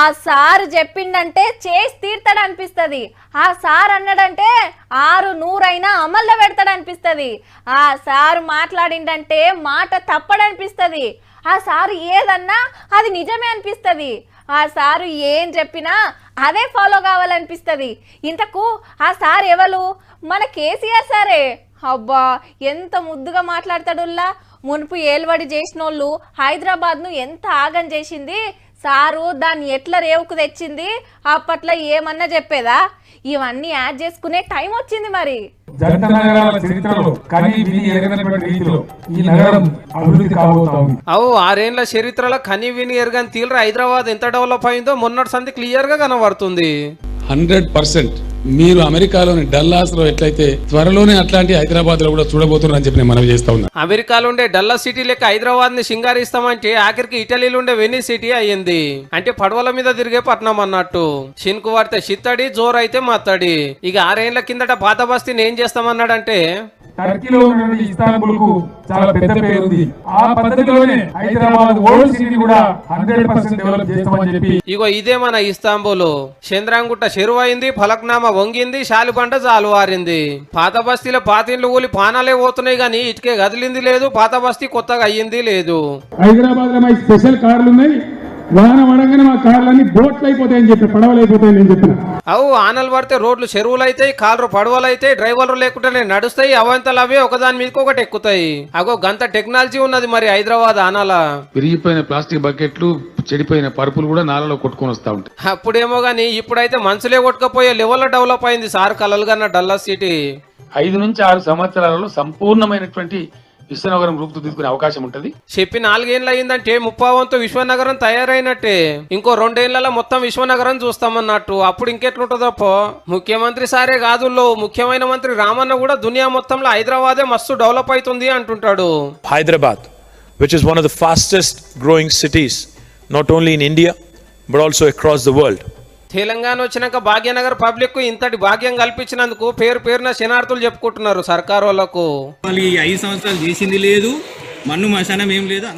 ఆ సార్ చెప్పిండంటే చేసి తీర్తాడు అనిపిస్తుంది. ఆ సార్ అన్నాడంటే 600 అమల్లో పెడతాడు అనిపిస్తుంది. ఆ సార్ మాట్లాడిండంటే మాట తప్పడనిపిస్తుంది. ఆ సారు ఏదన్నా అది నిజమే అనిపిస్తుంది. ఆ సారు ఏం చెప్పినా అదే ఫాలో కావాలనిపిస్తుంది. ఇంతకు ఆ సార్ ఎవరు? మన కేసీఆర్ సారే. అబ్బా ఎంత ముద్దుగా మాట్లాడతాడుల్లా. మునుపు ఏలుబడి చేసినోళ్ళు హైదరాబాద్ను ఎంత ఆగం చేసింది, సారు దాన్ని ఎట్లా రేవుకు తెచ్చింది, అప్పట్లో ఏమన్నా చెప్పేదా? ఇవన్నీ యాడ్ చేసుకునే టైం వచ్చింది. మరి జంట నగరాల చరిత్రలో కని విని ఎరగనటువంటి రీతిలో ఈ నగరం అభివృద్ధి కాబోతోంది. 6 ఏళ్ల చరిత్రలో కని విని ఎరగని తీరు హైదరాబాద్ ఎంత డెవలప్ అయిందో మొన్నటి సంది క్లియర్ గా కనబడుతుంది. 100% మీరు అమెరికాలోని డల్లాస్ లో ఎట్లయితే త్వరలోనే అట్లాంటి హైదరాబాద్ లో కూడా చూడబోతున్నారు అని చెప్పి నేను మనవి చేస్తా ఉన్నా. అమెరికాలో ఉండే డల్లాస్ సిటీ లెక్క హైదరాబాద్ ని సింగారిస్తామంటే ఆఖరికి ఇటలీలో ఉండే వెనిస్ సిటీ అయ్యింది. అంటే పడవల మీద తిరిగే పట్నం అన్నట్టు. షిన్కు వాడితే చిత్తడి, జోరైతే మత్తడి. ఇక 6 ఏళ్ల కిందట పాత బస్తీని ఏం చేస్తామన్నాడంటే టర్కీలో ఉన్న ఇస్తాంబుల్ కు చాలా పెద్ద పేరుంది. ఆ పద్ధతిలోనే హైదరాబాద్ ఓల్డ్ సిటీ కూడా 100% డెవలప్ చేస్తామని చెప్పి ఇగో ఇదే మన ఇస్తాంబుల్. చంద్రాంగుట్ట చెరువైంది, ఫలక్నామా వంగింది, శాలిబండ జాలువారింది. పాత బస్తీలో పాతిండ్లు ఊలి పానాలే పోతున్నాయి గానీ ఇటుకే కదిలింది లేదు. పాత బస్తీ కొత్తగా అయ్యింది లేదు. హైదరాబాద్ లో మా స్పెషల్ కార్లు ఉన్నాయి. వాహన పడంగానే మా కార్లన్నీ బోట్లు అయిపోతాయని చెప్పి, పడవలు అయిపోతాయని నేను చెప్పిన. ఆనలు పడితే రోడ్లు చెరువులు అవుతాయి, కాళ్ళు పడవలు అవుతాయి, డ్రైవర్లు లేకుండానే నడుస్తాయి. అవంతలు అవే ఒకదాని మీదకి ఒకటి ఎక్కుతాయి. అగో గంత టెక్నాలజీ ఉన్నది మరి హైదరాబాద్ ఆనాల. విరిగిపోయిన ప్లాస్టిక్ బకెట్లు, చెడిపోయిన పరుపులు కూడా నాలలో కొట్టుకొని వస్తా ఉంటాయి. అప్పుడేమో గానీ ఇప్పుడైతే మనుషులే కొట్టుకపోయే లెవెల్లో డెవలప్ అయింది సార్ కలలుగన్న డల్లాస్ సిటీ. 5 నుంచి 6 సంవత్సరాలలో సంపూర్ణమైనటువంటి విశ్వనగరం రూపు తీసుకునే అవకాశం ఉంటది. చెప్పి 4 ఏళ్ళు అయిందంటే 30 విశ్వనగరం తయారైనట్టే. ఇంకో 2 ఏళ్లలో మొత్తం విశ్వనగరం చూస్తామన్నట్టు. అప్పుడు ఇంకెట్లుంటుందప్పో. ముఖ్యమంత్రి సారే కాదు, ముఖ్యమైన మంత్రి రామన్న కూడా దునియా మొత్తంలో హైదరాబాదే మస్తు డెవలప్ అవుతుంది అంటుంటాడు. Hyderabad, which is one of the fastest growing cities, not only in India, but also across the world. Telangana వచ్చినాక భాగ్యనగర్ పబ్లిక్ కు ఇంతటి భాగ్యం కల్పించినందుకు పేరున శనార్థులు చెప్పుకుంటున్నారు సర్కారు వాళ్ళకు. 5 సంవత్సరాలు చేసింది లేదు, మన్ను మశానం ఏం లేదు.